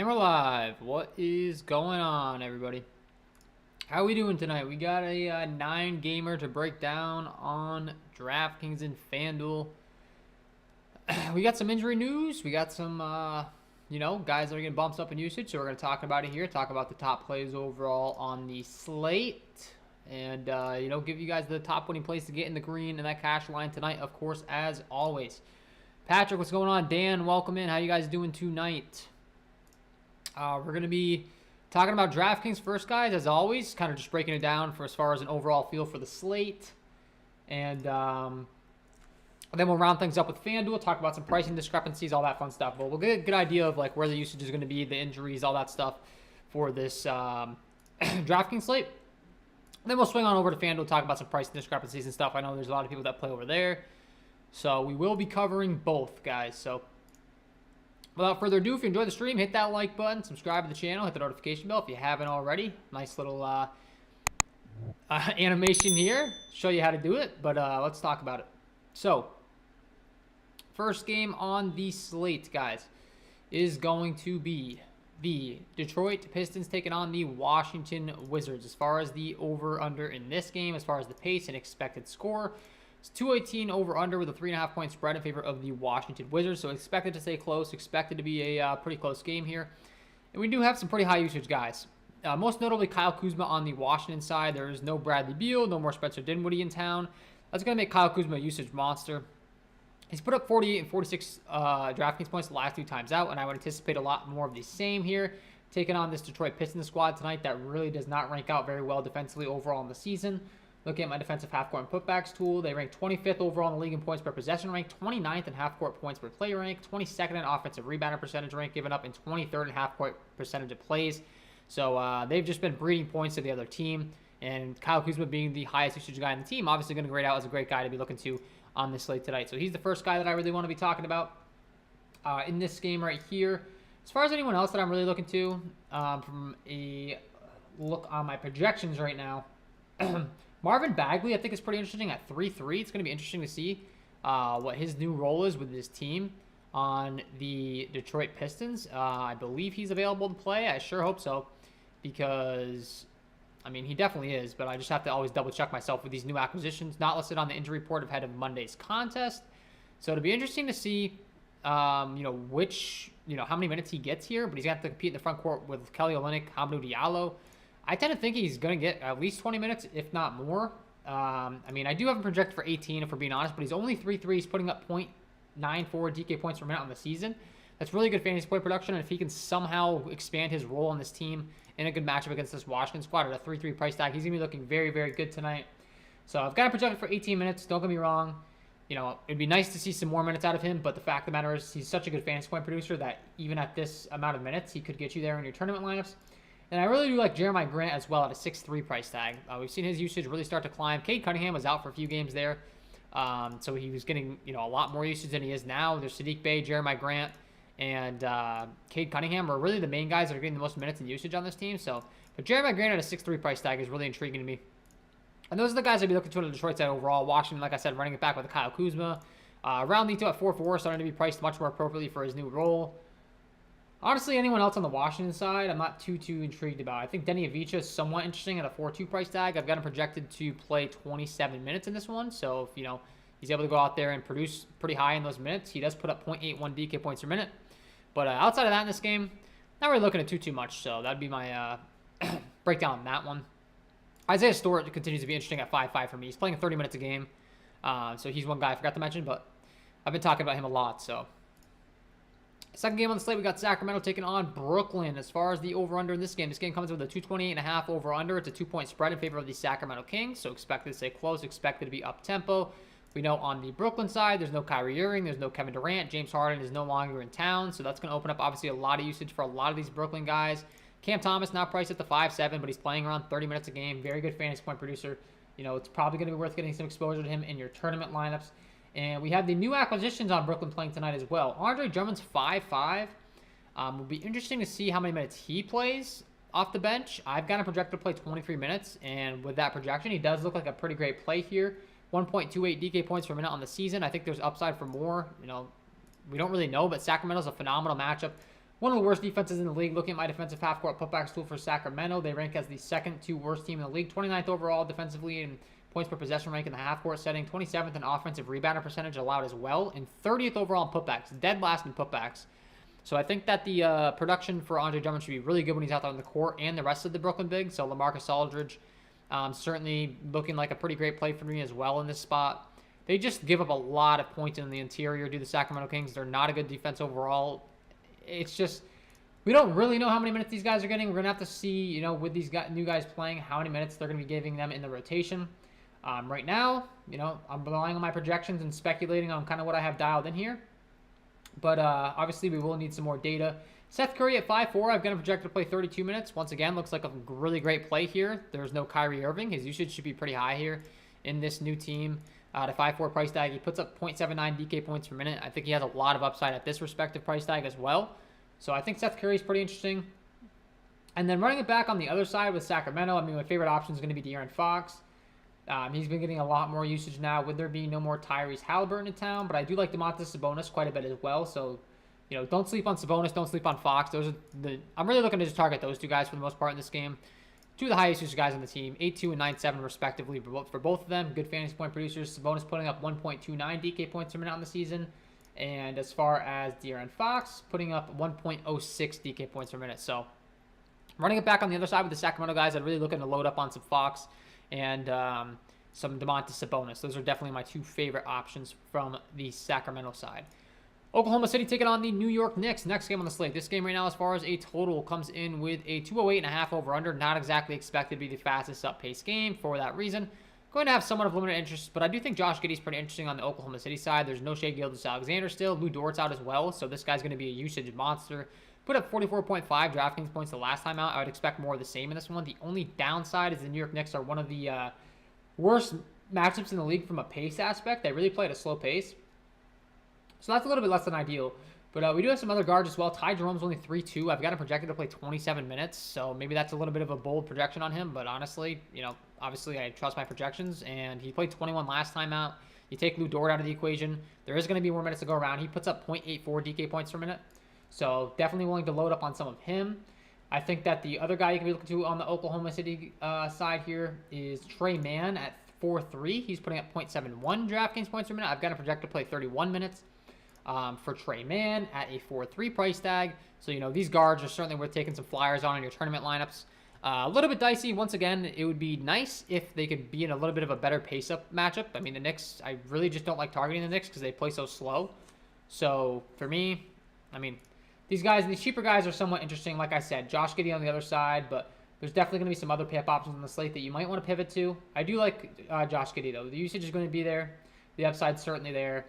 And we're live. What is going on, everybody? How are we doing tonight? We got a 9-gamer to break down on DraftKings and FanDuel. We got some injury news. We got some, guys that are getting bumps up in usage. So we're going to talk about it here. Talk about the top plays overall on the slate. And, give you guys the top winning plays to get in the green and that cash line tonight, of course, as always. Patrick, what's going on? Dan, welcome in. How you guys doing tonight? We're going to be talking about DraftKings first, guys, as always. Kind of just breaking it down for as far as an overall feel for the slate. And then we'll round things up with FanDuel, talk about some pricing discrepancies, all that fun stuff. But we'll get a good idea of like where the usage is going to be, the injuries, all that stuff for this DraftKings slate. Then we'll swing on over to FanDuel, talk about some pricing discrepancies and stuff. I know there's a lot of people that play over there. So we will be covering both, guys. So without further ado, if you enjoyed the stream, hit that like button, subscribe to the channel, hit the notification bell if you haven't already. Nice little animation here, show you how to do it, but let's talk about it. So, first game on the slate, guys, is going to be the Detroit Pistons taking on the Washington Wizards. As far as the over-under in this game, as far as the pace and expected score, it's 218 over-under with a 3.5-point spread in favor of the Washington Wizards. So expected to stay close, expected to be a pretty close game here. And we do have some pretty high usage guys. Most notably Kyle Kuzma on the Washington side. There is no Bradley Beal, no more Spencer Dinwiddie in town. That's going to make Kyle Kuzma a usage monster. He's put up 48 and 46 DraftKings points the last 2 times out, and I would anticipate a lot more of the same here. Taking on this Detroit Pistons squad tonight that really does not rank out very well defensively overall in the season. Looking at my defensive half-court and putbacks tool, they rank 25th overall in the league in points per possession rank, 29th in half-court points per play rank, 22nd in offensive rebounding percentage rank, given up in 23rd in half-court percentage of plays. So they've just been breeding points to the other team, and Kyle Kuzma being the highest usage guy in the team, obviously going to grade out as a great guy to be looking to on this slate tonight. So he's the first guy that I really want to be talking about in this game right here. As far as anyone else that I'm really looking to, from a look on my projections right now, Marvin Bagley, I think, is pretty interesting at 3-3. It's going to be interesting to see what his new role is with this team on the Detroit Pistons. I believe he's available to play. I sure hope so, because, I mean, he definitely is, but I just have to always double-check myself with these new acquisitions, not listed on the injury report ahead of Monday's contest. So it'll be interesting to see, how many minutes he gets here, but he's going to have to compete in the front court with Kelly Olynyk, Hamidou Diallo. I tend to think he's going to get at least 20 minutes, if not more. I do have him projected for 18, if we're being honest, but he's only 3-3. He's putting up 0.94 DK points per minute on the season. That's really good fantasy point production, and if he can somehow expand his role on this team in a good matchup against this Washington squad at a 3-3 price tag, he's going to be looking very, very good tonight. So I've got him projected for 18 minutes. Don't get me wrong. It'd be nice to see some more minutes out of him, but the fact of the matter is he's such a good fantasy point producer that even at this amount of minutes, he could get you there in your tournament lineups. And I really do like Jeremiah Grant as well at a 6-3 price tag. We've seen his usage really start to climb. Cade Cunningham was out for a few games there. So he was getting, a lot more usage than he is now. There's Sadiq Bey, Jeremiah Grant, and Cade Cunningham are really the main guys that are getting the most minutes and usage on this team. But Jeremiah Grant at a 6-3 price tag is really intriguing to me. And those are the guys I'd be looking to on the Detroit side overall. Washington, like I said, running it back with Kyle Kuzma. Rounding to at 4-4, starting to be priced much more appropriately for his new role. Honestly, anyone else on the Washington side, I'm not too intrigued about. I think Denny Avdija is somewhat interesting at a 4-2 price tag. I've got him projected to play 27 minutes in this one. So if, he's able to go out there and produce pretty high in those minutes, he does put up 0.81 DK points per minute. But outside of that in this game, not really looking at too much. So that'd be my breakdown on that one. Isaiah Stewart continues to be interesting at 5-5 for me. He's playing 30 minutes a game. So he's one guy I forgot to mention, but I've been talking about him a lot. So second game on the slate, we got Sacramento taking on Brooklyn. As far as the over-under in this game comes with a 228.5 over-under. It's a 2-point spread in favor of the Sacramento Kings, so expected to stay close, expected to be up-tempo. We know on the Brooklyn side, there's no Kyrie Irving, there's no Kevin Durant. James Harden is no longer in town, so that's going to open up, obviously, a lot of usage for a lot of these Brooklyn guys. Cam Thomas now priced at the 5-7, but he's playing around 30 minutes a game. Very good fantasy point producer. It's probably going to be worth getting some exposure to him in your tournament lineups. And we have the new acquisitions on Brooklyn playing tonight as well. Andre Drummond's 5-5. Will be interesting to see how many minutes he plays off the bench. I've got him projected to play 23 minutes, and with that projection, he does look like a pretty great play here. 1.28 DK points per minute on the season. I think there's upside for more. We don't really know, but Sacramento's a phenomenal matchup One of the worst defenses in the league. Looking at my defensive half-court putbacks tool for Sacramento, they rank as the second to worst team in the league. 29th overall defensively in points per possession rank in the half-court setting. 27th in offensive rebounder percentage allowed as well. And 30th overall in putbacks. Dead last in putbacks. So I think that the production for Andre Drummond should be really good when he's out there on the court and the rest of the Brooklyn Bigs. So LaMarcus Aldridge certainly looking like a pretty great play for me as well in this spot. They just give up a lot of points in the interior due to the Sacramento Kings. They're not a good defense overall. It's just, we don't really know how many minutes these guys are getting. We're going to have to see, with these new guys playing, how many minutes they're going to be giving them in the rotation. Right now, I'm relying on my projections and speculating on kind of what I have dialed in here. But obviously, we will need some more data. Seth Curry at 5'4", I've got him projected to play 32 minutes. Once again, looks like a really great play here. There's no Kyrie Irving. His usage should be pretty high here in this new team. At a 5'4" price tag, he puts up 0.79 DK points per minute. I think he has a lot of upside at this respective price tag as well. So I think Seth Curry is pretty interesting. And then running it back on the other side with Sacramento, my favorite option is going to be De'Aaron Fox. He's been getting a lot more usage now with there being no more Tyrese Halliburton in town. But I do like Domantas Sabonis quite a bit as well. So, don't sleep on Sabonis. Don't sleep on Fox. I'm really looking to just target those two guys for the most part in this game. Two of the highest usage guys on the team, 8-2 and 9-7 respectively for both of them. Good fantasy point producers. Sabonis putting up 1.29 DK points per minute on the season. And as far as De'Aaron Fox, putting up 1.06 DK points per minute. So running it back on the other side with the Sacramento guys, I'd really looking to load up on some Fox and some Domantas Sabonis. Those are definitely my two favorite options from the Sacramento side. Oklahoma City taking on the New York Knicks. Next game on the slate. This game right now, as far as a total, comes in with a 208.5 over-under. Not exactly expected to be the fastest up-paced game for that reason. Going to have somewhat of limited interest, but I do think Josh Giddey's pretty interesting on the Oklahoma City side. There's no Shai Gilgeous-Alexander still. Lou Dort's out as well, so this guy's going to be a usage monster. Put up 44.5 DraftKings points the last time out. I would expect more of the same in this one. The only downside is the New York Knicks are one of the worst matchups in the league from a pace aspect. They really play at a slow pace. So that's a little bit less than ideal. But we do have some other guards as well. Ty Jerome's only 3-2. I've got him projected to play 27 minutes. So maybe that's a little bit of a bold projection on him. But honestly, obviously I trust my projections. And he played 21 last time out. You take Lou Dort out of the equation. There is going to be more minutes to go around. He puts up 0.84 DK points per minute. So definitely willing to load up on some of him. I think that the other guy you can be looking to on the Oklahoma City side here is Trey Mann at 4-3. He's putting up 0.71 DraftKings points per minute. I've got him projected to play 31 minutes. For Trey Mann at a 4-3 price tag. So, these guards are certainly worth taking some flyers on in your tournament lineups. A little bit dicey. Once again, it would be nice if they could be in a little bit of a better pace-up matchup. The Knicks, I really just don't like targeting the Knicks because they play so slow. So, for me, these cheaper guys are somewhat interesting. Like I said, Josh Giddey on the other side, but there's definitely going to be some other pay-up options on the slate that you might want to pivot to. I do like Josh Giddey, though. The usage is going to be there. The upside's certainly there.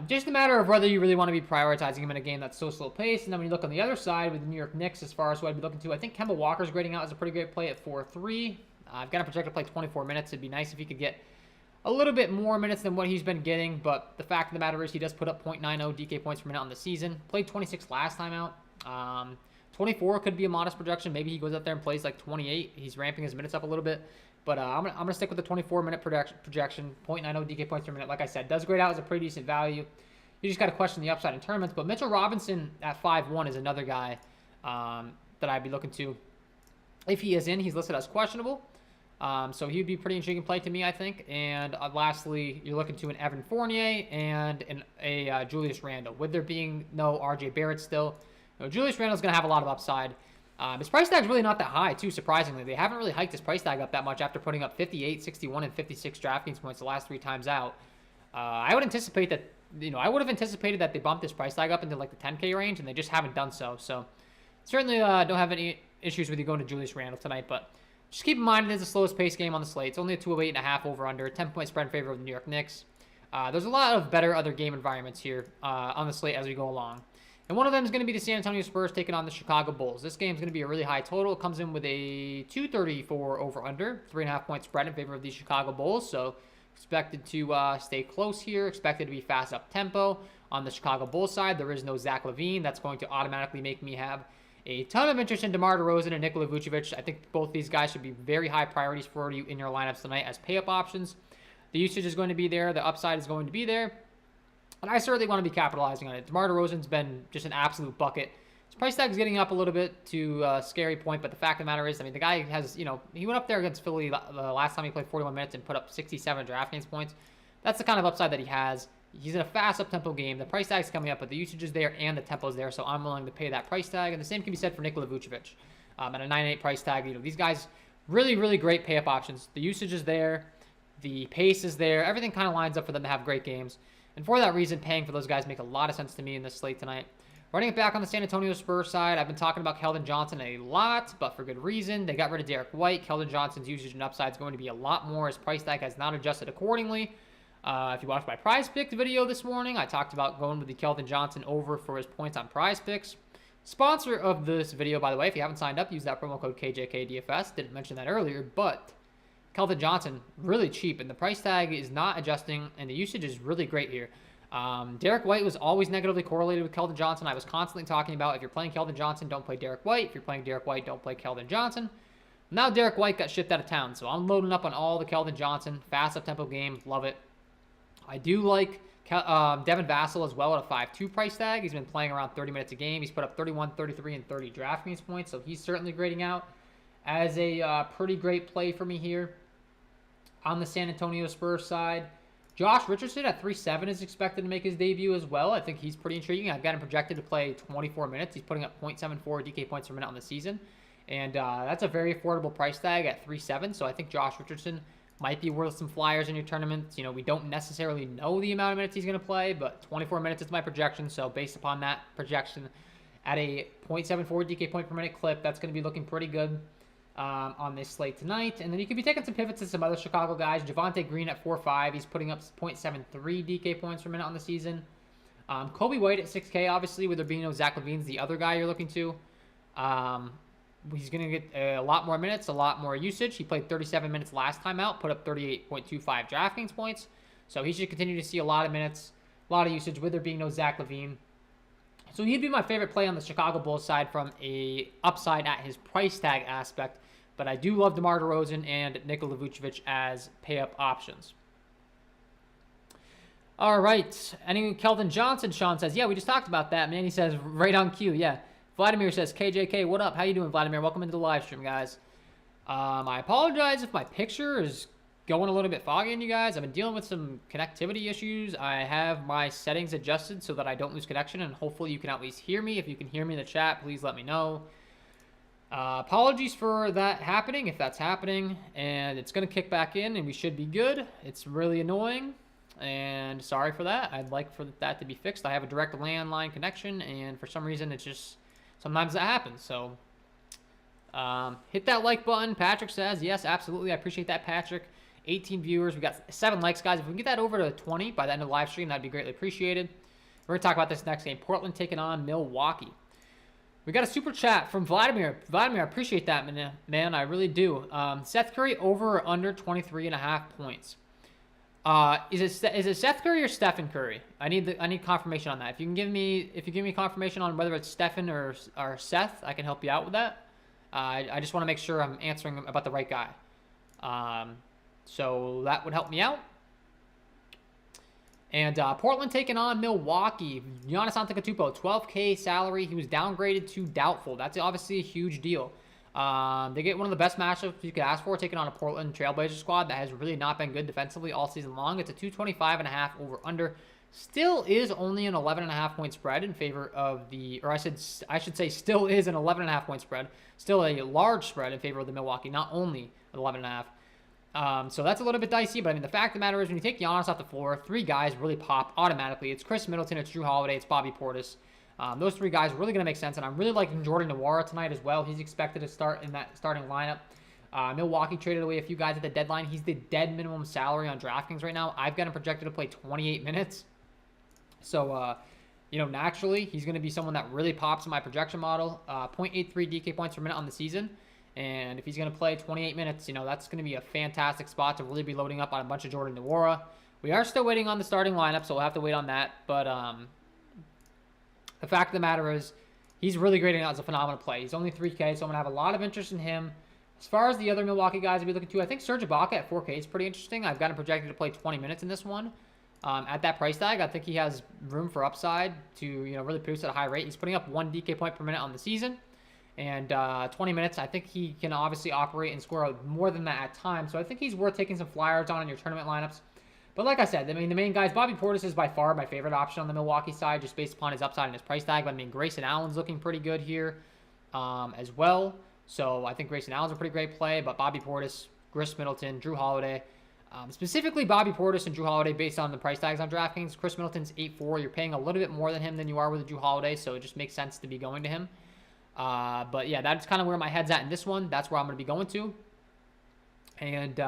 Just a matter of whether you really want to be prioritizing him in a game that's so slow paced. And then when you look on the other side with the New York Knicks, as far as what I'd be looking to, I think Kemba Walker's grading out as a pretty great play at 4-3. I've got him projected to play 24 minutes. It'd be nice if he could get a little bit more minutes than what he's been getting. But the fact of the matter is he does put up 0.90 DK points per minute on the season. Played 26 last time out. 24 could be a modest projection. Maybe he goes up there and plays like 28. He's ramping his minutes up a little bit. But I'm going to stick with the 24-minute projection, 0.90 DK points per minute. Like I said, does grade out as a pretty decent value. You just got to question the upside in tournaments. But Mitchell Robinson at 5-1 is another guy that I'd be looking to. If he is in, he's listed as questionable. So he would be pretty intriguing play to me, I think. And lastly, you're looking to an Evan Fournier and a Julius Randle. With there being no RJ Barrett still, Julius Randle's going to have a lot of upside. His price tag's really not that high, too, surprisingly. They haven't really hiked his price tag up that much after putting up 58, 61, and 56 DraftKings points the last 3 times out. I would anticipate that, I would have anticipated that they bumped this price tag up into like the 10K range, and they just haven't done so. So certainly don't have any issues with you going to Julius Randle tonight, but just keep in mind it is the slowest pace game on the slate. It's only a 208.5 over-under, a 10-point spread in favor of the New York Knicks. There's a lot of better other game environments here on the slate as we go along. And one of them is going to be the San Antonio Spurs taking on the Chicago Bulls. This game is going to be a really high total. It comes in with a 234 over-under, 3.5-point spread in favor of the Chicago Bulls. So expected to stay close here, expected to be fast up-tempo. On the Chicago Bulls side, there is no Zach LaVine. That's going to automatically make me have a ton of interest in DeMar DeRozan and Nikola Vucevic. I think both these guys should be very high priorities for you in your lineups tonight as pay-up options. The usage is going to be there. The upside is going to be there. And I certainly want to be capitalizing on it. DeMar DeRozan's been just an absolute bucket Price tag is getting up a little bit to a scary point, but the fact of the matter is, I mean, the guy has, he went up there against Philly the last time he played 41 minutes and put up 67 DraftKings points. That's the kind of upside that he has. He's in a fast up-tempo game. The price tag's coming up, but the usage is there and the tempo's there, so I'm willing to pay that price tag. And the same can be said for Nikola Vucevic. At a 9.8 price tag, these guys, really, really great pay-up options. The usage is there. The pace is there. Everything kind of lines up for them to have great games. And for that reason, paying for those guys make a lot of sense to me in this slate tonight. Running it back on the San Antonio Spurs side, I've been talking about Keldon Johnson a lot, but for good reason. They got rid of Derek White. Keldon Johnson's usage and upside is going to be a lot more. His price tag has not adjusted accordingly. If you watched my Prize Picks video this morning, I talked about going with the Keldon Johnson over for his points on Prize Picks. Sponsor of this video, by the way, if you haven't signed up, use that promo code KJK DFS. Didn't mention that earlier, but Keldon Johnson, really cheap, and the price tag is not adjusting, and the usage is really great here. Derek White was always negatively correlated with Keldon Johnson. I was constantly talking about, if you're playing Keldon Johnson, don't play Derek White. If you're playing Derek White, don't play Keldon Johnson. Now Derek White got shipped out of town, so I'm loading up on all the Keldon Johnson. Fast up-tempo game, love it. I do like Devin Vassell as well at a 5.2 price tag. He's been playing around 30 minutes a game. He's put up 31, 33, and 30 DraftKings points, so he's certainly grading out as a pretty great play for me here. On the San Antonio Spurs side, Josh Richardson at 3.7 is expected to make his debut as well. I think he's pretty intriguing. I've got him projected to play 24 minutes. He's putting up 0.74 DK points per minute on the season. And that's a very affordable price tag at 3.7. So I think Josh Richardson might be worth some flyers in your tournaments. We don't necessarily know the amount of minutes he's going to play, but 24 minutes is my projection. So based upon that projection, at a 0.74 DK point per minute clip, that's going to be looking pretty good on this slate tonight. And then you could be taking some pivots to some other Chicago guys. Javonte Green at 4.5. He's putting up 0.73 DK points per minute on the season. Kobe White at 6K, obviously, with there being no Zach LaVine's the other guy you're looking to. He's going to get a lot more minutes, a lot more usage. He played 37 minutes last time out, put up 38.25 DraftKings points. So he should continue to see a lot of minutes, a lot of usage with there being no Zach LaVine. So he'd be my favorite play on the Chicago Bulls side from a upside at his price tag aspect. But I do love DeMar DeRozan and Nikola Vucevic as pay-up options. All right. Any Keldon Johnson, Sean says. Yeah, we just talked about that, man. He says, right on cue. Yeah. Vladimir says, KJK, what up? How you doing, Vladimir? Welcome into the live stream, guys. I apologize if my picture is going a little bit foggy on you guys. I've been dealing with some connectivity issues. I have my settings adjusted so that I don't lose connection, and hopefully you can at least hear me. If you can hear me in the chat, please let me know. Apologies for that happening, if that's happening, and it's going to kick back in, and we should be good. It's really annoying, and sorry for that. I'd like for that to be fixed. I have a direct landline connection, and for some reason, it's just sometimes that happens. So hit that like button. Patrick says, yes, absolutely. I appreciate that, Patrick. 18 viewers. We got 7 likes, guys. If we can get that over to 20 by the end of the live stream, that'd be greatly appreciated. We're going to talk about this next game. Portland taking on Milwaukee. We got a super chat from Vladimir. Vladimir, I appreciate that, man. I really do. Seth Curry over or under 23.5 points. Is it Seth Curry or Stephen Curry? I need confirmation on that. If you give me confirmation on whether it's Stephen or Seth, I can help you out with that. I just want to make sure I'm answering about the right guy. So that would help me out. And Portland taking on Milwaukee. Giannis Antetokounmpo, 12K salary. He was downgraded to doubtful. That's obviously a huge deal. They get one of the best matchups you could ask for, taking on a Portland Trailblazer squad that has really not been good defensively all season long. It's a 225.5 over/under. Still is only an 11.5 point spread in favor of the, or I should say, still is an 11.5 point spread. Still a large spread in favor of the Milwaukee, not only 11.5. So that's a little bit dicey, but I mean, the fact of the matter is when you take Giannis off the floor, 3 guys really pop automatically. It's Chris Middleton, it's Drew Holiday, it's Bobby Portis. Those 3 guys are really going to make sense, and I'm really liking Jordan Nwora tonight as well. He's expected to start in that starting lineup. Milwaukee traded away a few guys at the deadline. He's the dead minimum salary on DraftKings right now. I've got him projected to play 28 minutes. So, naturally, he's going to be someone that really pops in my projection model. 0.83 DK points per minute on the season. And if he's going to play 28 minutes, that's going to be a fantastic spot to really be loading up on a bunch of Jordan Nwora. We are still waiting on the starting lineup, so we'll have to wait on that. But the fact of the matter is, he's really grading out as a phenomenal play. He's only 3K, so I'm going to have a lot of interest in him. As far as the other Milwaukee guys I'll be looking to, I think Serge Ibaka at 4K is pretty interesting. I've got him projected to play 20 minutes in this one. at that price tag. I think he has room for upside to really produce at a high rate. He's putting up 1 DK point per minute on the season, and 20 minutes. I think he can obviously operate and score more than that at times. So I think he's worth taking some flyers on in your tournament lineups. But like I said, I mean, the main guys, Bobby Portis is by far my favorite option on the Milwaukee side, just based upon his upside and his price tag. But I mean, Grayson Allen's looking pretty good here as well. So I think Grayson Allen's a pretty great play. But Bobby Portis, Chris Middleton, Drew Holiday, specifically Bobby Portis and Drew Holiday based on the price tags on DraftKings. Chris Middleton's 8.4. You're paying a little bit more than him than you are with Drew Holiday, so it just makes sense to be going to him. But yeah, that's kind of where my head's at in this one. That's where I'm going to be going to. And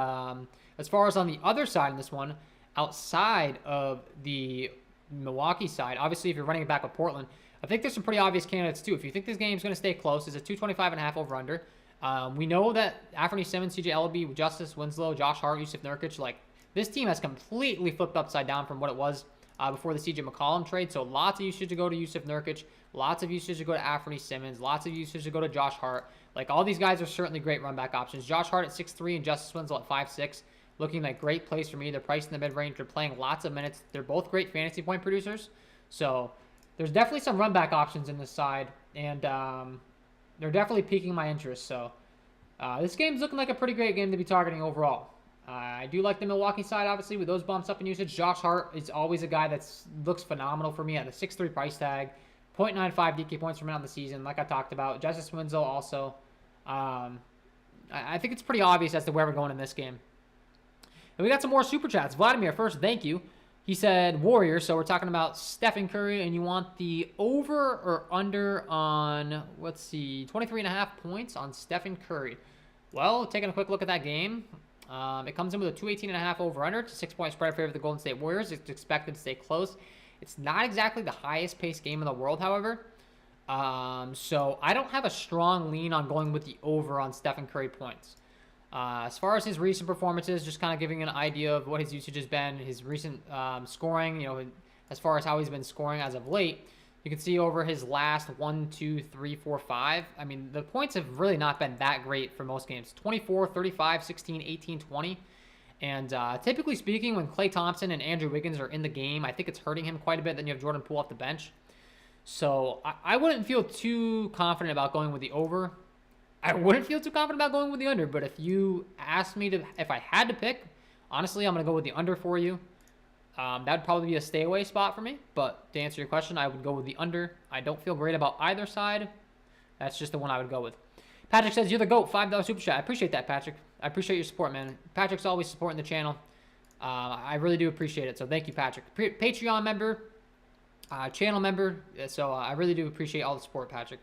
as far as on the other side in this one, outside of the Milwaukee side, obviously if you're running it back with Portland, I think there's some pretty obvious candidates too. If you think this game's going to stay close, it's a 225.5 over under. We know that Anthony Simmons, CJ Elleby, Justice Winslow, Josh Hart, Yusuf Nurkic, like this team has completely flipped upside down from what it was before the CJ McCollum trade. So lots of usage to go to Yusuf Nurkic, lots of usage to go to Anthony Simmons, lots of usage to go to Josh Hart. Like all these guys are certainly great run back options. Josh Hart at 6'3" and Justice Winslow at 5'6", looking like great plays for me. They're priced in the mid-range. They're playing lots of minutes. They're both great fantasy point producers. So there's definitely some run back options in this side, and they're definitely piquing my interest. So this game's looking like a pretty great game to be targeting overall. I do like the Milwaukee side, obviously, with those bumps up in usage. Josh Hart is always a guy that looks phenomenal for me at the 6'3" price tag. 0.95 DK points per minute on the season, like I talked about. Justice Winslow also. I think it's pretty obvious as to where we're going in this game. And we got some more super chats. Vladimir, first, thank you. He said Warriors, so we're talking about Stephen Curry, and you want the over or under on, let's see, 23.5 points on Stephen Curry. Well, taking a quick look at that game, it comes in with a 218.5 over under. It's a 6-point spread in favor of the Golden State Warriors. It's expected to stay close. It's not exactly the highest paced game in the world, however. So I don't have a strong lean on going with the over on Stephen Curry points. As far as his recent performances, just kind of giving an idea of what his usage has been, his recent scoring, as far as how he's been scoring as of late, you can see over his last 1, 2, 3, 4, 5. I mean, the points have really not been that great for most games. 24, 35, 16, 18, 20. And typically speaking, when Klay Thompson and Andrew Wiggins are in the game, I think it's hurting him quite a bit. Then you have Jordan Poole off the bench. So I wouldn't feel too confident about going with the over. I wouldn't feel too confident about going with the under. But if you asked me if I had to pick, honestly, I'm going to go with the under for you. That would probably be a stay away spot for me. But to answer your question, I would go with the under. I don't feel great about either side. That's just the one I would go with. Patrick says, you're the GOAT, $5 super chat. I appreciate that, Patrick. I appreciate your support, man. Patrick's always supporting the channel. I really do appreciate it. So thank you, Patrick. Patreon member, channel member. So I really do appreciate all the support, Patrick.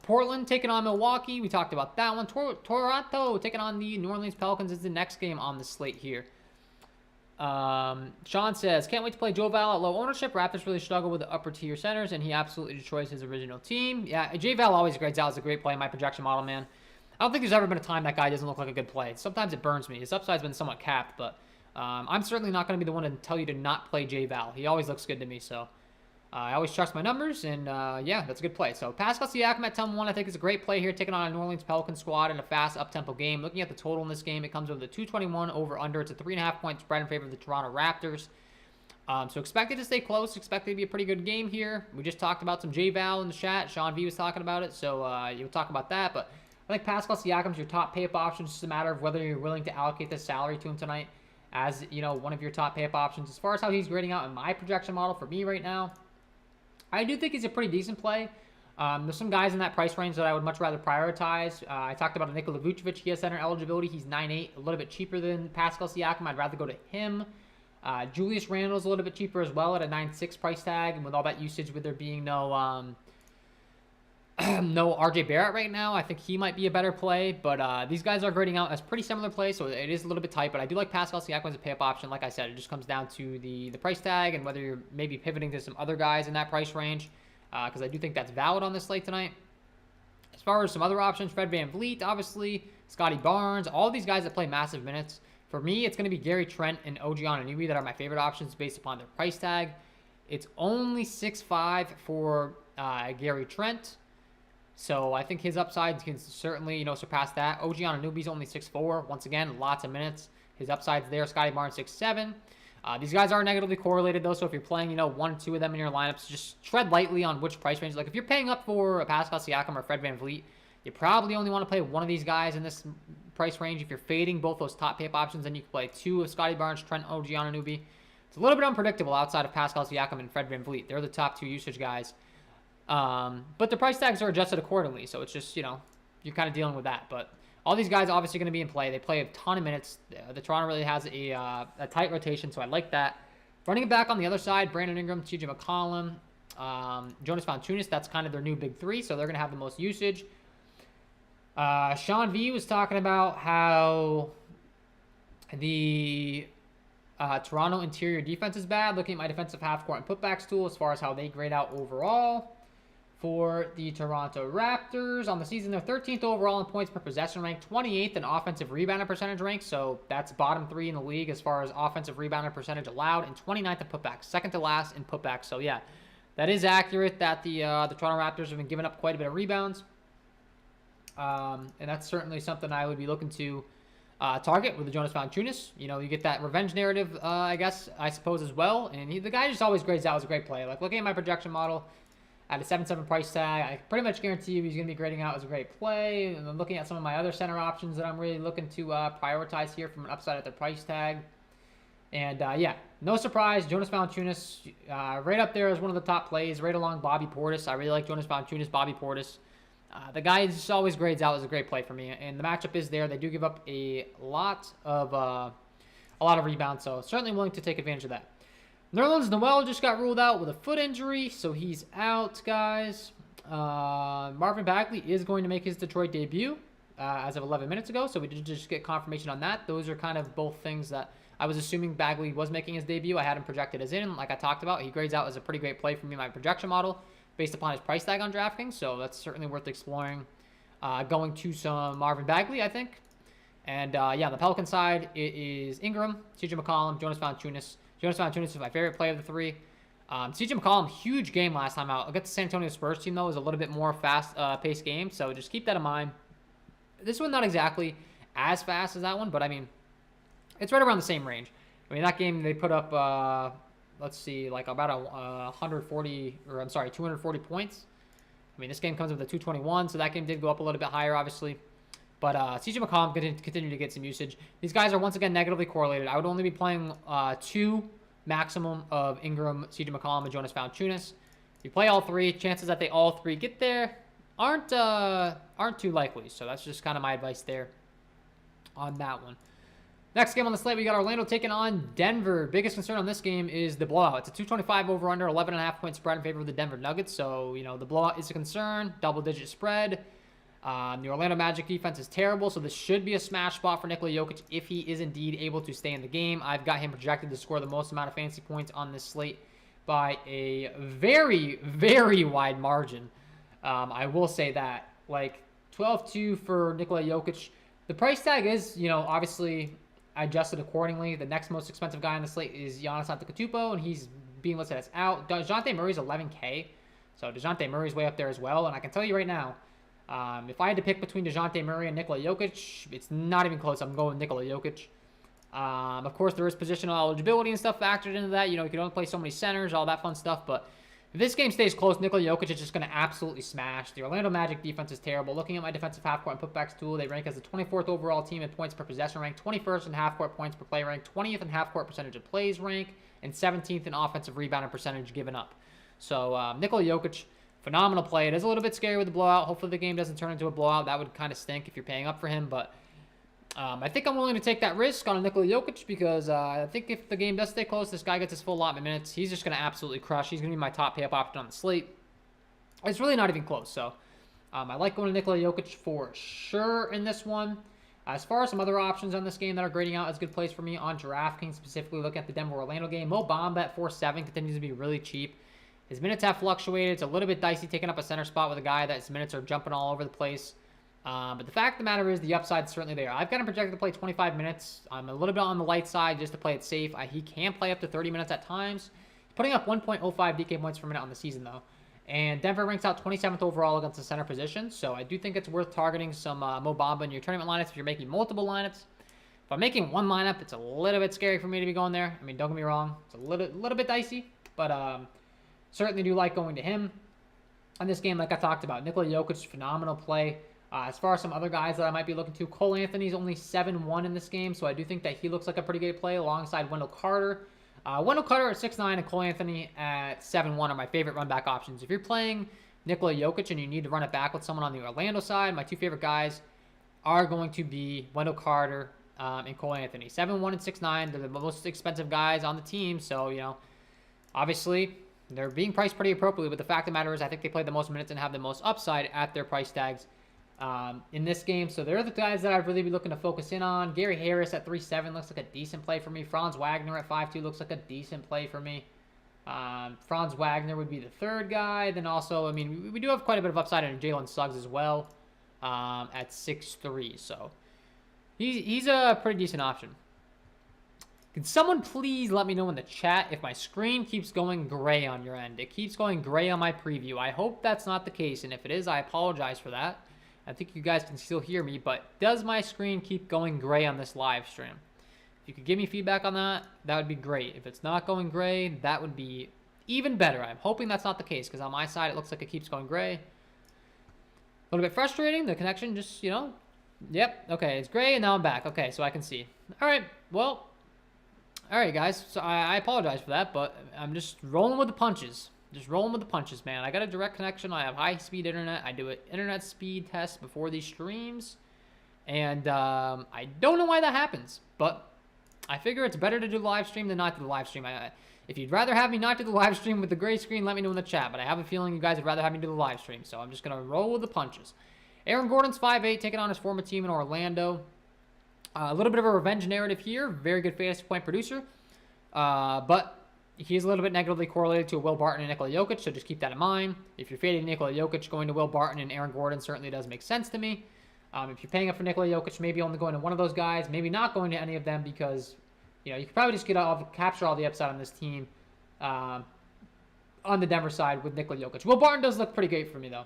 Portland taking on Milwaukee. We talked about that one. Toronto taking on the New Orleans Pelicans is the next game on the slate here. Sean says, can't wait to play Joe Val at low ownership. Raptors really struggle with the upper tier centers, and he absolutely destroys his original team. Yeah, J Val always grades out as a great play in my projection model, man. I don't think there's ever been a time that guy doesn't look like a good play. Sometimes it burns me. His upside's been somewhat capped, but I'm certainly not going to be the one to tell you to not play J Val. He always looks good to me, so I always trust my numbers, and yeah, that's a good play. So Pascal Siakam at 10-1, I think is a great play here, taking on a New Orleans Pelicans squad in a fast up-tempo game. Looking at the total in this game, it comes with a 221 over-under. It's a 3.5-point spread in favor of the Toronto Raptors. So expected to stay close, expected to be a pretty good game here. We just talked about some J-Val in the chat. Sean V was talking about it, so you'll talk about that. But I think Pascal Siakam's your top pay-up option. It's just a matter of whether you're willing to allocate this salary to him tonight as, one of your top pay-up options. As far as how he's grading out in my projection model for me right now, I do think he's a pretty decent play. There's some guys in that price range that I would much rather prioritize. I talked about Nikola Vucevic. He has center eligibility. He's 9.8, a little bit cheaper than Pascal Siakam. I'd rather go to him. Julius Randle's a little bit cheaper as well at a 9.6 price tag. And with all that usage, with there being no RJ Barrett right now, I think he might be a better play. But these guys are grading out as pretty similar plays, so it is a little bit tight. But I do like Pascal Siakam as a pay-up option. Like I said, it just comes down to the price tag and whether you're maybe pivoting to some other guys in that price range, because I do think that's valid on this slate tonight. As far as some other options, Fred VanVleet, obviously, Scotty Barnes, all these guys that play massive minutes. For me, it's going to be Gary Trent and OG Anunoby that are my favorite options based upon their price tag. It's only 6.5 for Gary Trent. So I think his upside can certainly, surpass that. OG Anunoby's only 6'4". Once again, lots of minutes. His upside's there. Scotty Barnes 6'7". These guys are negatively correlated, though, so if you're playing, you know, 1 or 2 of them in your lineups, just tread lightly on which price range. Like, if you're paying up for a Pascal Siakam or Fred VanVleet, you probably only want to play one of these guys in this price range. If you're fading both those top pay options, then you can play 2 of Scotty Barnes, Trent Anunoby. It's a little bit unpredictable outside of Pascal Siakam and Fred VanVleet. They're the top 2 usage guys. But the price tags are adjusted accordingly, so it's just, you know, you're kind of dealing with that. But all these guys obviously going to be in play. They play a ton of minutes. The Toronto really has a tight rotation, so I like that. Running it back on the other side, Brandon Ingram, CJ McCollum, Jonas Valanciunas. That's kind of their new big 3, so they're going to have the most usage. Sean V was talking about how the Toronto interior defense is bad. Looking at my defensive half-court and putbacks tool as far as how they grade out overall. For the Toronto Raptors, on the season, they're 13th overall in points per possession rank, 28th in offensive rebounding percentage rank, so that's bottom 3 in the league as far as offensive rebounding percentage allowed, and 29th in putbacks, second to last in putbacks. So yeah, that is accurate that the Toronto Raptors have been giving up quite a bit of rebounds, and that's certainly something I would be looking to target with the Jonas Valanciunas. You know, you get that revenge narrative, I suppose, as well, and the guy just always grades out as a great play. Like, looking at my projection model, at a 7.7 price tag, I pretty much guarantee you he's going to be grading out as a great play. And then looking at some of my other center options that I'm really looking to prioritize here from an upside at their price tag. And yeah, no surprise, Jonas Valanciunas right up there as one of the top plays, right along Bobby Portis. I really like Jonas Valanciunas, Bobby Portis. The guy just always grades out as a great play for me. And the matchup is there. They do give up a lot of rebounds, so certainly willing to take advantage of that. Nerlens Noel just got ruled out with a foot injury, so he's out, guys. Marvin Bagley is going to make his Detroit debut as of 11 minutes ago, so we did just get confirmation on that. Those are kind of both things that I was assuming Bagley was making his debut. I had him projected as in, like I talked about. He grades out as a pretty great play for me in my projection model based upon his price tag on DraftKings, so that's certainly worth exploring. Going to some Marvin Bagley, I think. And yeah, on the Pelican side, it is Ingram, CJ McCollum, Jonas Valanciunas. Jonas Valanciunas is my favorite play of the 3. CJ McCollum, huge game last time out. Against the San Antonio Spurs team, though, is a little bit more fast-paced game, so just keep that in mind. This one not exactly as fast as that one, but, I mean, it's right around the same range. I mean, that game, they put up, let's see, like about 240 points. I mean, this game comes with a 221, so that game did go up a little bit higher, obviously. But CJ McCollum going to continue to get some usage. These guys are, once again, negatively correlated. I would only be playing 2 maximum of Ingram, CJ McCollum, and Jonas Valanciunas. If you play all 3, chances that they all 3 get there aren't too likely. So that's just kind of my advice there on that one. Next game on the slate, we got Orlando taking on Denver. Biggest concern on this game is the blowout. It's a 225 over-under, 11.5 point spread in favor of the Denver Nuggets. So, you know, the blowout is a concern. Double-digit spread. The Orlando Magic defense is terrible, so this should be a smash spot for Nikola Jokic if he is indeed able to stay in the game. I've got him projected to score the most amount of fantasy points on this slate by a very, very wide margin. I will say that. Like, 12-2 for Nikola Jokic. The price tag is, you know, obviously adjusted accordingly. The next most expensive guy on the slate is Giannis Antetokounmpo, and he's being listed as out. DeJounte Murray's $11K, so DeJounte Murray's way up there as well, and I can tell you right now, if I had to pick between DeJounte Murray and Nikola Jokic, it's not even close. I'm going with Nikola Jokic. Of course, there is positional eligibility and stuff factored into that. You know, you can only play so many centers, all that fun stuff. But if this game stays close, Nikola Jokic is just going to absolutely smash. The Orlando Magic defense is terrible. Looking at my defensive half-court and putbacks tool, they rank as the 24th overall team in points per possession rank, 21st in half-court points per play rank, 20th in half-court percentage of plays rank, and 17th in offensive rebounding percentage given up. So Nikola Jokic, phenomenal play. It is a little bit scary with the blowout. Hopefully the game doesn't turn into a blowout. That would kind of stink if you're paying up for him. But I think I'm willing to take that risk on a Nikola Jokic because I think if the game does stay close, this guy gets his full allotment minutes. He's just going to absolutely crush. He's going to be my top pay-up option on the slate. It's really not even close. So I like going to Nikola Jokic for sure in this one. As far as some other options on this game that are grading out as good plays for me on DraftKings, specifically looking at the Denver-Orlando game, Mo Bamba at 4.7 continues to be really cheap. His minutes have fluctuated. It's a little bit dicey taking up a center spot with a guy that his minutes are jumping all over the place. But the fact of the matter is the upside is certainly there. I've got him projected to play 25 minutes. I'm a little bit on the light side just to play it safe. He can play up to 30 minutes at times. He's putting up 1.05 DK points per minute on the season, though. And Denver ranks out 27th overall against the center position. So I do think it's worth targeting some Mo Bamba in your tournament lineups if you're making multiple lineups. If I'm making one lineup, it's a little bit scary for me to be going there. I mean, don't get me wrong, it's a little bit dicey, but certainly do like going to him. On this game, like I talked about, Nikola Jokic, phenomenal play. As far as some other guys that I might be looking to, Cole Anthony's only 7-1 in this game, so I do think that he looks like a pretty good play alongside Wendell Carter. Wendell Carter at 6'9" and Cole Anthony at 7'1" are my favorite run back options. If you're playing Nikola Jokic and you need to run it back with someone on the Orlando side, my two favorite guys are going to be Wendell Carter and Cole Anthony. 7'1" and 6'9", they're the most expensive guys on the team, so, you know, obviously they're being priced pretty appropriately, but the fact of the matter is I think they play the most minutes and have the most upside at their price tags in this game. So they're the guys that I'd really be looking to focus in on. Gary Harris at 3.7 looks like a decent play for me. Franz Wagner at 5.2 looks like a decent play for me. Franz Wagner would be the third guy. Then also, I mean, we do have quite a bit of upside in Jalen Suggs as well at 6.3. So he's a pretty decent option. Can someone please let me know in the chat if my screen keeps going gray on your end? It keeps going gray on my preview. I hope that's not the case, and if it is, I apologize for that. I think you guys can still hear me, but does my screen keep going gray on this live stream? If you could give me feedback on that, that would be great. If it's not going gray, that would be even better. I'm hoping that's not the case, because on my side, it looks like it keeps going gray. A little bit frustrating. The connection just, you know, yep, okay, it's gray, and now I'm back. Okay, so I can see. All right, well, all right, guys, so I apologize for that, but I'm just rolling with the punches. Just rolling with the punches, man. I got a direct connection. I have high-speed internet. I do an internet speed test before these streams, and I don't know why that happens, but I figure it's better to do the live stream than not do the live stream. If you'd rather have me not do the live stream with the gray screen, let me know in the chat, but I have a feeling you guys would rather have me do the live stream, so I'm just going to roll with the punches. Aaron Gordon's 5'8", taking on his former team in Orlando. A little bit of a revenge narrative here. Very good fantasy point producer, but he's a little bit negatively correlated to Will Barton and Nikola Jokic, so just keep that in mind. If you're fading Nikola Jokic, going to Will Barton and Aaron Gordon certainly does make sense to me. If you're paying up for Nikola Jokic, maybe only going to one of those guys, maybe not going to any of them because, you know, you could probably just capture all the upside on this team on the Denver side with Nikola Jokic. Will Barton does look pretty great for me, though.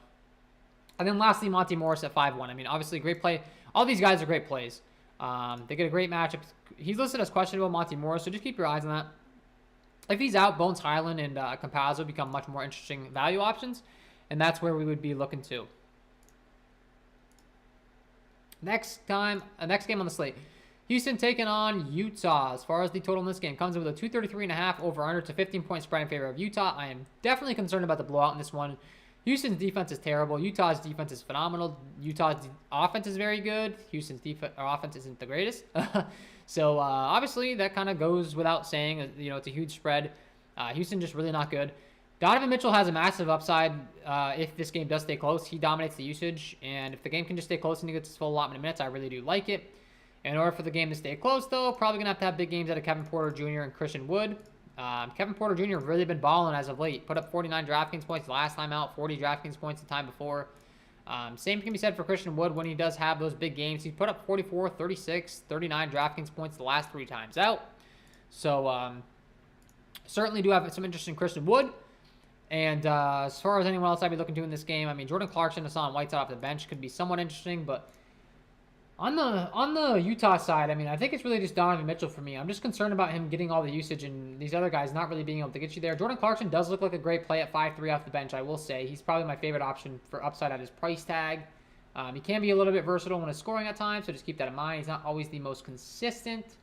And then lastly, Monty Morris at 5'1". I mean, obviously, great play. All these guys are great plays. They get a great matchup. He's listed as questionable, Monty Morris, so just keep your eyes on that. If he's out, Bones Highland and Campazzo become much more interesting value options, and that's where we would be looking to. Next game on the slate. Houston taking on Utah. As far as the total in this game, comes in with a 233.5 over-under to 15-point spread in favor of Utah. I am definitely concerned about the blowout in this one. Houston's defense is terrible. Utah's defense is phenomenal. Utah's offense is very good. Houston's offense isn't the greatest. So, obviously, that kind of goes without saying. You know, it's a huge spread. Houston just really not good. Donovan Mitchell has a massive upside if this game does stay close. He dominates the usage. And if the game can just stay close and he gets his full allotment of minutes, I really do like it. In order for the game to stay close, though, probably going to have big games out of Kevin Porter Jr. and Christian Wood. Kevin Porter Jr. really been balling as of late. Put up 49 DraftKings points the last time out, 40 DraftKings points the time before. Same can be said for Christian Wood when he does have those big games. He's put up 44, 36, 39 DraftKings points the last 3 times out. So, certainly do have some interest in Christian Wood. And as far as anyone else I'd be looking to in this game, I mean, Jordan Clarkson, Hassan Whiteside off the bench could be somewhat interesting, but on the Utah side, I mean, I think it's really just Donovan Mitchell for me. I'm just concerned about him getting all the usage and these other guys not really being able to get you there. Jordan Clarkson does look like a great play at 5'3" off the bench, I will say. He's probably my favorite option for upside at his price tag. He can be a little bit versatile when he's scoring at times, so just keep that in mind. He's not always the most consistent.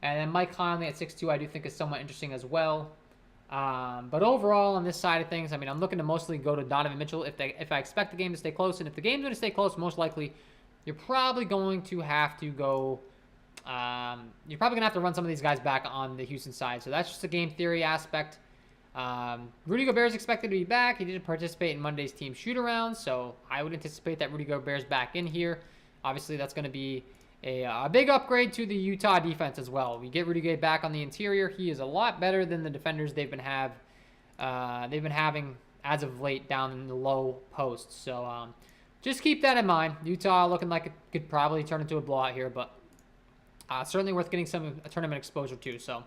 And then Mike Conley at 6'2", I do think is somewhat interesting as well. But overall, on this side of things, I mean, I'm looking to mostly go to Donovan Mitchell if I expect the game to stay close. And if the game's going to stay close, most likely you're probably going to have to go you're probably going to have to run some of these guys back on the Houston side. So that's just a game theory aspect. Rudy Gobert is expected to be back. He didn't participate in Monday's team shoot-around, so I would anticipate that Rudy Gobert's back in here. Obviously, that's going to be a big upgrade to the Utah defense as well. We get Rudy Gay back on the interior. He is a lot better than the defenders they've been having as of late down in the low post. So just keep that in mind. Utah looking like it could probably turn into a blowout here, but certainly worth getting some tournament exposure to. So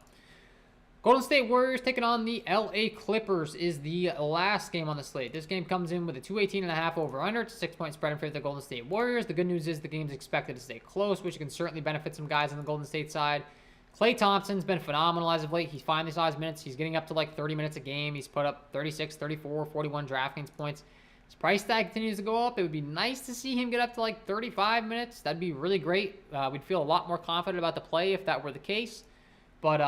Golden State Warriors taking on the LA Clippers is the last game on the slate. This game comes in with a 218.5 over-under. It's a 6-point spread in favor of the Golden State Warriors. The good news is the game's expected to stay close, which can certainly benefit some guys on the Golden State side. Klay Thompson's been phenomenal as of late. He finally saw his minutes. He's getting up to like 30 minutes a game. He's put up 36, 34, 41 DraftKings points. His price tag continues to go up. It would be nice to see him get up to like 35 minutes. That'd be really great. We'd feel a lot more confident about the play if that were the case. But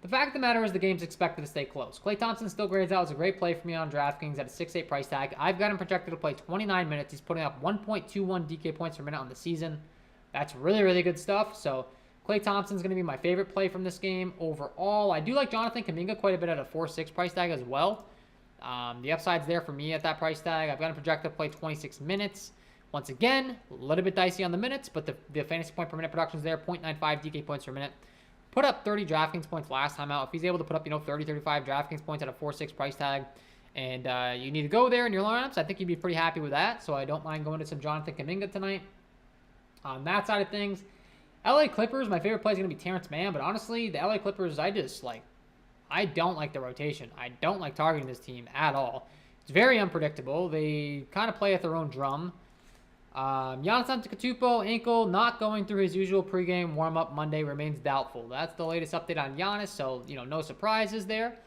the fact of the matter is the game's expected to stay close. Klay Thompson still grades out as a great play for me on DraftKings at a 6.8 price tag. I've got him projected to play 29 minutes. He's putting up 1.21 DK points per minute on the season. That's really, really good stuff. So Klay Thompson's going to be my favorite play from this game overall. I do like Jonathan Kuminga quite a bit at a 4.6 price tag as well. The upside's there for me at that price tag. I've got him projected to play 26 minutes. Once again, a little bit dicey on the minutes, but the fantasy point per minute production's there, 0.95 DK points per minute. Put up 30 DraftKings points last time out. If he's able to put up, 30, 35 DraftKings points at a 4.6 price tag, and you need to go there in your lineups, I think you'd be pretty happy with that. So I don't mind going to some Jonathan Kuminga tonight. On that side of things, LA Clippers, my favorite play is going to be Terrence Mann, but honestly, the LA Clippers, I don't like the rotation. I don't like targeting this team at all. It's very unpredictable. They kind of play at their own drum. Giannis Antetokounmpo ankle not going through his usual pregame warm-up Monday remains doubtful. That's the latest update on Giannis, so no surprises there.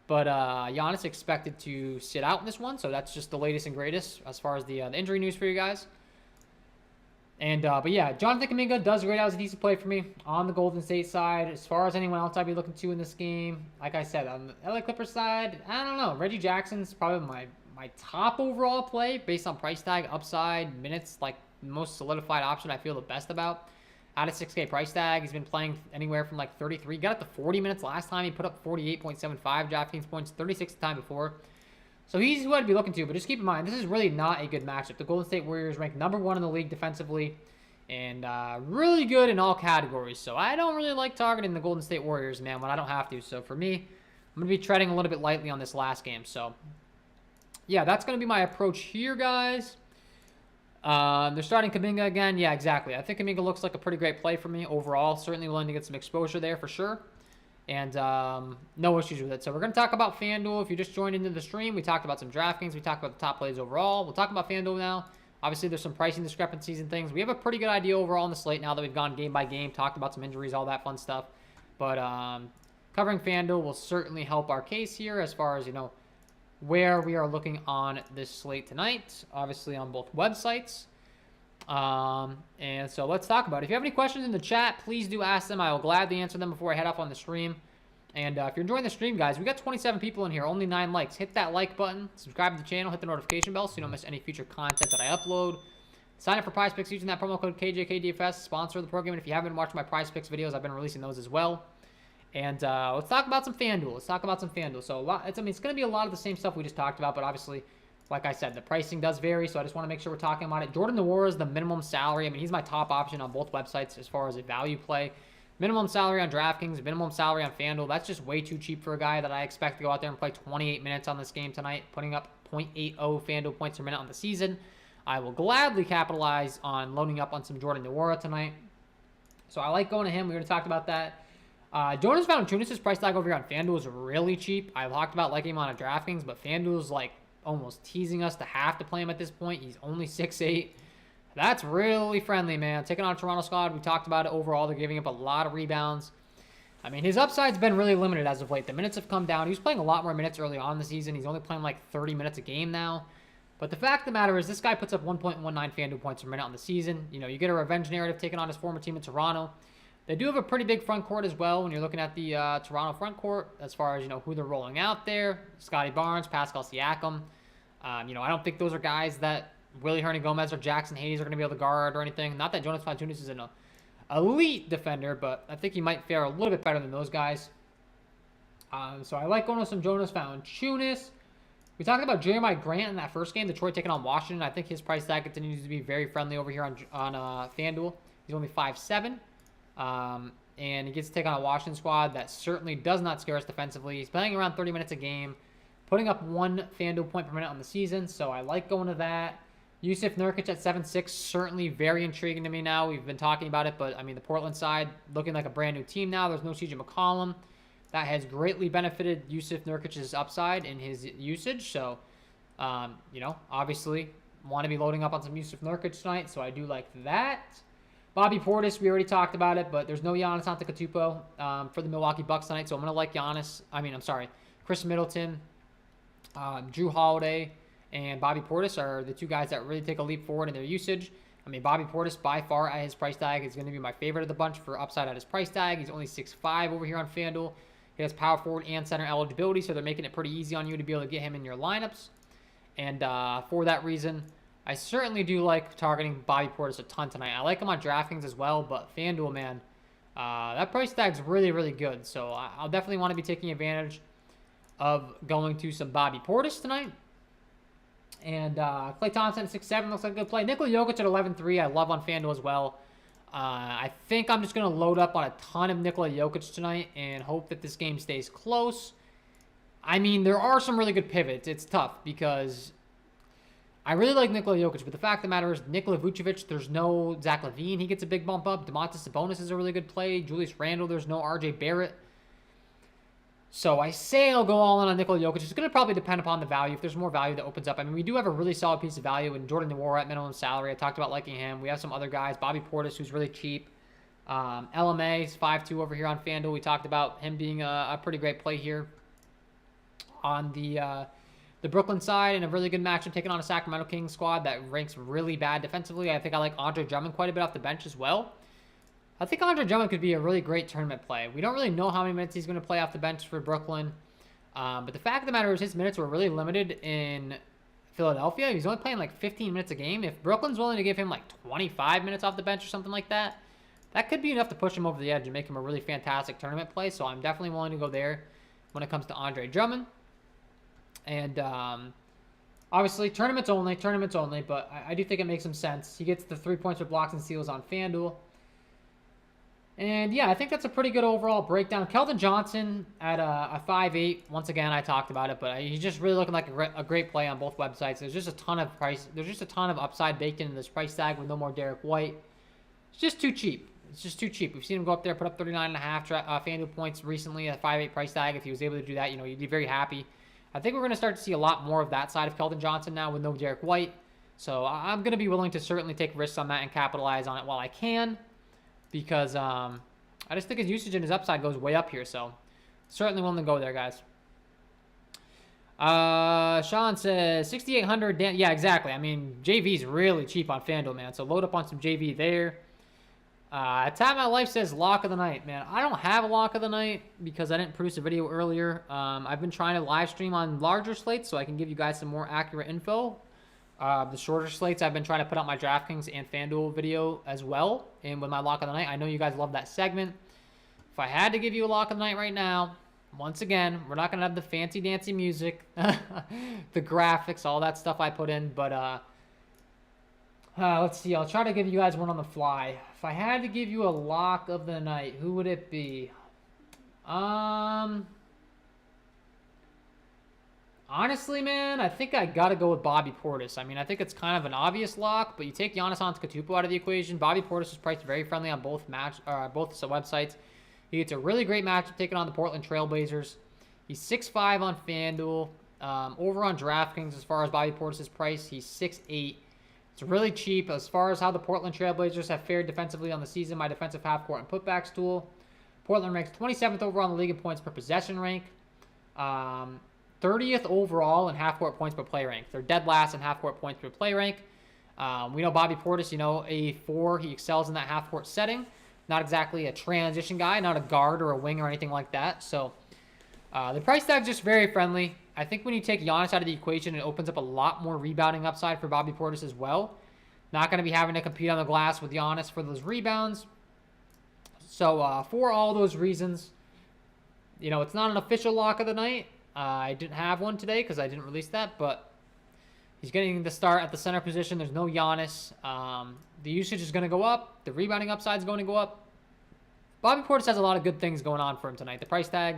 But Giannis expected to sit out in this one, so that's just the latest and greatest as far as the injury news for you guys. And but yeah, Jonathan Kuminga does grade out as a decent play for me on the Golden State side. As far as anyone else I'd be looking to in this game, like I said, on the LA Clippers side, I don't know. Reggie Jackson's probably my top overall play based on price tag, upside, minutes, like most solidified option I feel the best about. At a 6K price tag, he's been playing anywhere from like 33. Got up to 40 minutes last time. He put up 48.75 DraftKings points, 36 the time before. So he's who I'd be looking to, but just keep in mind, this is really not a good matchup. The Golden State Warriors ranked #1 in the league defensively and really good in all categories. So I don't really like targeting the Golden State Warriors, man, when I don't have to. So for me, I'm going to be treading a little bit lightly on this last game. So yeah, that's going to be my approach here, guys. They're starting Kuminga again. Yeah, exactly. I think Kuminga looks like a pretty great play for me overall. Certainly willing to get some exposure there for sure. And no issues with it. So we're going to talk about FanDuel. If you just joined into the stream, we talked about some DraftKings. We talked about the top plays overall. We'll talk about FanDuel now. Obviously, there's some pricing discrepancies and things. We have a pretty good idea overall on the slate now that we've gone game by game, talked about some injuries, all that fun stuff. But covering FanDuel will certainly help our case here as far as, where we are looking on this slate tonight. Obviously, on both websites. And so let's talk about it. If you have any questions in the chat, please do ask them. I will gladly answer them before I head off on the stream. And if you're enjoying the stream, guys, we got 27 people in here, only 9 likes. Hit that like button, subscribe to the channel, hit the notification bell so you don't miss any future content that I upload. Sign up for Prize Picks using that promo code KJK DFS, sponsor of the program. And if you haven't been watching my Prize Picks videos, I've been releasing those as well. And let's talk about some FanDuel. So it's going to be a lot of the same stuff we just talked about, but obviously, like I said, the pricing does vary, so I just want to make sure we're talking about it. Jordan Nwora is the minimum salary. I mean, he's my top option on both websites as far as a value play. Minimum salary on DraftKings, minimum salary on FanDuel. That's just way too cheap for a guy that I expect to go out there and play 28 minutes on this game tonight, putting up 0.80 FanDuel points per minute on the season. I will gladly capitalize on loading up on some Jordan Nwora tonight. So I like going to him. We already talked about that. Jonas Valanciunas' price tag over here on FanDuel is really cheap. I talked about liking him on a DraftKings, but FanDuel's like almost teasing us to have to play him at this point. He's only 6'8". That's really friendly, man. Taking on a Toronto squad, we talked about it overall. They're giving up a lot of rebounds. I mean, his upside's been really limited as of late. The minutes have come down. He was playing a lot more minutes early on in the season. He's only playing like 30 minutes a game now. But the fact of the matter is this guy puts up 1.19 FanDuel points per minute on the season. You get a revenge narrative taking on his former team in Toronto. They do have a pretty big front court as well when you're looking at the Toronto front court as far as, who they're rolling out there. Scotty Barnes, Pascal Siakam. I don't think those are guys that Willie Hernangomez or Jackson Hayes are going to be able to guard or anything. Not that Jonas Valanciunas is an elite defender, but I think he might fare a little bit better than those guys. So I like going with some Jonas Valanciunas. We talked about Jeremiah Grant in that first game, Detroit taking on Washington. I think his price tag continues to be very friendly over here on FanDuel. He's only 5'7". And he gets to take on a Washington squad that certainly does not scare us defensively. He's playing around 30 minutes a game, putting up 1 FanDuel point per minute on the season, so I like going to that. Yusuf Nurkic at 7'6", certainly very intriguing to me now. We've been talking about it, but I mean, the Portland side looking like a brand new team now. There's no CJ McCollum. that has greatly benefited Yusuf Nurkic's upside in his usage. So, obviously want to be loading up on some Yusuf Nurkic tonight, so I do like that. Bobby Portis, we already talked about it, but there's no Giannis Antetokounmpo for the Milwaukee Bucks tonight, so I'm going to like Chris Middleton, Drew Holiday, and Bobby Portis are the two guys that really take a leap forward in their usage. I mean, Bobby Portis, by far, at his price tag, is going to be my favorite of the bunch for upside at his price tag. He's only 6'5" over here on FanDuel. He has power forward and center eligibility, so they're making it pretty easy on you to be able to get him in your lineups. And for that reason, I certainly do like targeting Bobby Portis a ton tonight. I like him on DraftKings as well, but FanDuel, man, that price tag's really, really good. So I'll definitely want to be taking advantage of going to some Bobby Portis tonight. And Klay Thompson at 6'7" looks like a good play. Nikola Jokic at 11'3", I love on FanDuel as well. I think I'm just going to load up on a ton of Nikola Jokic tonight and hope that this game stays close. I mean, there are some really good pivots. It's tough because I really like Nikola Jokic, but the fact of the matter is Nikola Vucevic, there's no Zach LaVine. He gets a big bump up. Domantas Sabonis is a really good play. Julius Randle, there's no RJ Barrett. So I say I'll go all in on Nikola Jokic. It's going to probably depend upon the value. If there's more value that opens up. I mean, we do have a really solid piece of value in Jordan Nwora at minimum salary. I talked about liking him. We have some other guys. Bobby Portis, who's really cheap. LMA is 5'2" over here on FanDuel. We talked about him being a pretty great play here on the Brooklyn side, and a really good matchup taking on a Sacramento Kings squad that ranks really bad defensively. I think I like Andre Drummond quite a bit off the bench as well. I think Andre Drummond could be a really great tournament play. We don't really know how many minutes he's going to play off the bench for Brooklyn. But the fact of the matter is his minutes were really limited in Philadelphia. He's only playing like 15 minutes a game. If Brooklyn's willing to give him like 25 minutes off the bench or something like that, that could be enough to push him over the edge and make him a really fantastic tournament play. So I'm definitely willing to go there when it comes to Andre Drummond. And obviously, tournaments only, but I do think it makes some sense. He gets the 3 points for blocks and steals on FanDuel. And yeah, I think that's a pretty good overall breakdown. Keldon Johnson at a 5'8". Once again, I talked about it, but he's just really looking like a great play on both websites. There's just a ton of upside baked into this price tag with no more Derek White. It's just too cheap. We've seen him go up there, put up 39.5 FanDuel points recently at a 5'8" price tag. If he was able to do that, you'd be very happy. I think we're going to start to see a lot more of that side of Keldon Johnson now with no Derek White. So I'm going to be willing to certainly take risks on that and capitalize on it while I can. Because I just think his usage and his upside goes way up here. So certainly willing to go there, guys. Sean says 6,800. Yeah, exactly. I mean, JV's really cheap on FanDuel, man. So load up on some JV there. Time My Life says lock of the night, man. I don't have a lock of the night because I didn't produce a video earlier. I've been trying to live stream on larger slates so I can give you guys some more accurate info. The shorter slates, I've been trying to put out my DraftKings and FanDuel video as well. And with my lock of the night, I know you guys love that segment. If I had to give you a lock of the night right now, once again, we're not going to have the fancy dancy music, the graphics, all that stuff I put in. But let's see. I'll try to give you guys one on the fly. If I had to give you a lock of the night, who would it be? Honestly, man, I think I got to go with Bobby Portis. I mean, I think it's kind of an obvious lock, but you take Giannis Antetokounmpo out of the equation. Bobby Portis is priced very friendly on both websites. He gets a really great matchup taking on the Portland Trailblazers. He's 6'5" on FanDuel. Over on DraftKings, as far as Bobby Portis' price, he's 6'8". It's really cheap. As far as how the Portland Trailblazers have fared defensively on the season, my defensive half-court and putbacks tool, Portland ranks 27th overall in the league in points per possession rank. 30th overall in half-court points per play rank. They're dead last in half-court points per play rank. We know Bobby Portis, a 4. He excels in that half-court setting. Not exactly a transition guy, not a guard or a wing or anything like that. So the price tag's just very friendly. I think when you take Giannis out of the equation, it opens up a lot more rebounding upside for Bobby Portis as well. Not going to be having to compete on the glass with Giannis for those rebounds. So for all those reasons, it's not an official lock of the night. I didn't have one today because I didn't release that, but he's getting the start at the center position. There's no Giannis. The usage is going to go up. The rebounding upside is going to go up. Bobby Portis has a lot of good things going on for him tonight. The price tag.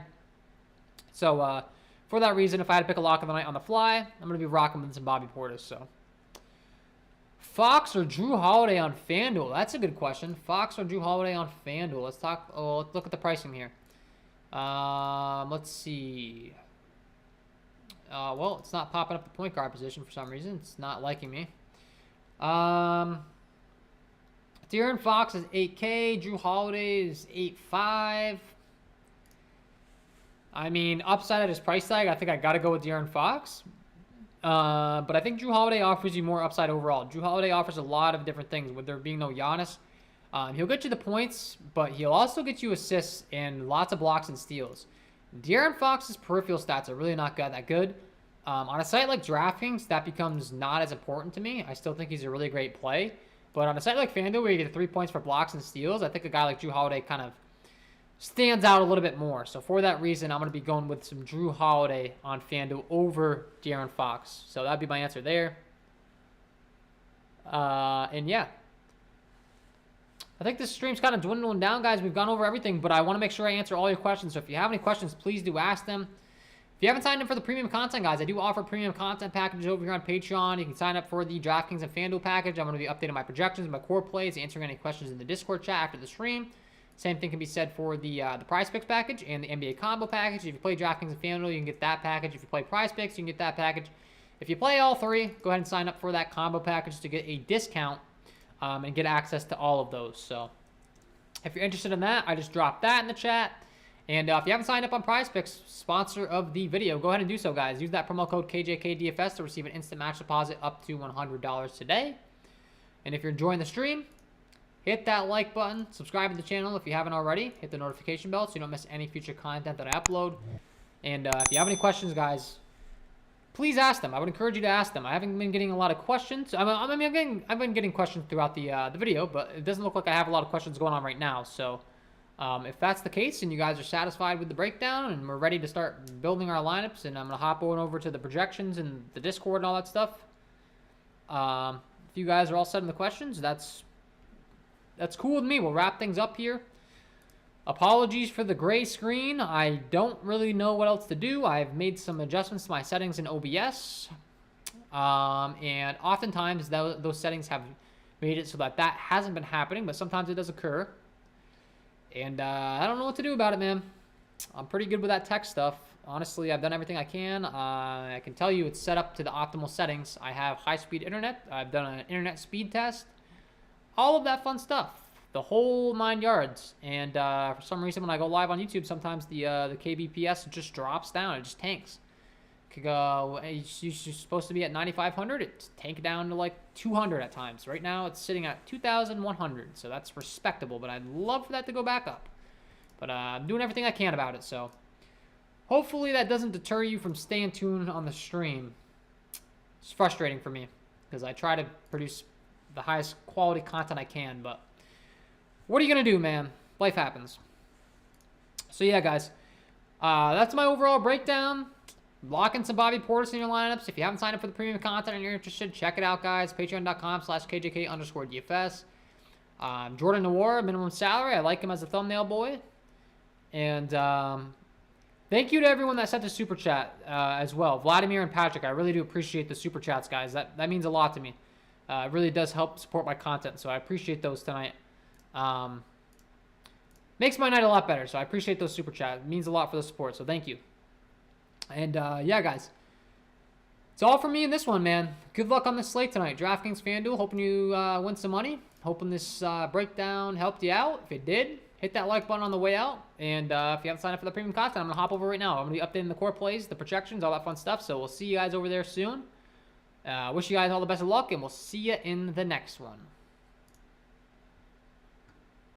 So for that reason, if I had to pick a lock of the night on the fly, I'm going to be rocking with some Bobby Portis. So Fox or Drew Holiday on FanDuel? That's a good question. Fox or Drew Holiday on FanDuel? Let's look at the pricing here. Let's see. Well, it's not popping up the point guard position for some reason. It's not liking me. De'Aaron Fox is 8K. Drew Holiday is 8.5. I mean, upside at his price tag, I think I got to go with De'Aaron Fox. But I think Drew Holiday offers you more upside overall. Drew Holiday offers a lot of different things, with there being no Giannis. He'll get you the points, but he'll also get you assists and lots of blocks and steals. De'Aaron Fox's peripheral stats are really not that good. On a site like DraftKings, that becomes not as important to me. I still think he's a really great play. But on a site like FanDuel, where you get 3 points for blocks and steals, I think a guy like Drew Holiday kind of stands out a little bit more. So for that reason, I'm going to be going with some Drew Holiday on FanDuel over De'Aaron Fox. So that'd be my answer there. And yeah. I think this stream's kind of dwindling down, guys. We've gone over everything, but I want to make sure I answer all your questions. So if you have any questions, please do ask them. If you haven't signed up for the premium content, guys, I do offer premium content packages over here on Patreon. You can sign up for the DraftKings and FanDuel package. I'm going to be updating my projections, my core plays, answering any questions in the Discord chat after the stream. Same thing can be said for the Prize Picks package and the NBA combo package. If you play DraftKings and FanDuel, you can get that package. If you play Prize Picks, you can get that package. If you play all three, go ahead and sign up for that combo package to get a discount and get access to all of those. So if you're interested in that, I just dropped that in the chat. And if you haven't signed up on Prize Picks, sponsor of the video, go ahead and do so, guys. Use that promo code KJK DFS to receive an instant match deposit up to $100 today. And if you're enjoying the stream, hit that like button, subscribe to the channel if you haven't already, hit the notification bell so you don't miss any future content that I upload. And if you have any questions, guys, please ask them. I would encourage you to ask them. I haven't been getting a lot of questions. I've been getting questions throughout the video, but it doesn't look like I have a lot of questions going on right now. So if that's the case and you guys are satisfied with the breakdown and we're ready to start building our lineups, and I'm going to hop on over to the projections and the Discord and all that stuff. If you guys are all set on the questions, that's cool with me. We'll wrap things up here. Apologies for the gray screen. I don't really know what else to do. I've made some adjustments to my settings in OBS. And oftentimes those settings have made it so that hasn't been happening, but sometimes it does occur. And I don't know what to do about it, man. I'm pretty good with that tech stuff. Honestly, I've done everything I can. I can tell you it's set up to the optimal settings. I have high-speed internet. I've done an internet speed test. All of that fun stuff. The whole 9 yards. And for some reason, when I go live on YouTube, sometimes the kbps just drops down. It just tanks. Could go. You're supposed to be at 9,500. It's tanked down to like 200 at times. Right now, it's sitting at 2,100. So that's respectable. But I'd love for that to go back up. But I'm doing everything I can about it. So hopefully that doesn't deter you from staying tuned on the stream. It's frustrating for me because I try to produce the highest quality content I can, but what are you gonna do, man? Life happens. So yeah, guys, that's my overall breakdown. Lock in some Bobby Portis in your lineups. If you haven't signed up for the premium content and you're interested, check it out, guys. Patreon.com/KJK_DFS. Jordan Noir, minimum salary. I like him as a thumbnail boy. And thank you to everyone that sent the super chat as well. Vladimir and Patrick, I really do appreciate the super chats, guys. That means a lot to me. It really does help support my content, so I appreciate those tonight. Makes my night a lot better, so I appreciate those super chats. It means a lot for the support, so thank you. And yeah, guys, it's all for me in this one, man. Good luck on this slate tonight. DraftKings FanDuel, hoping you win some money. Hoping this breakdown helped you out. If it did, hit that like button on the way out. And if you haven't signed up for the premium content, I'm going to hop over right now. I'm going to be updating the core plays, the projections, all that fun stuff. So we'll see you guys over there soon. Wish you guys all the best of luck, and we'll see you in the next one.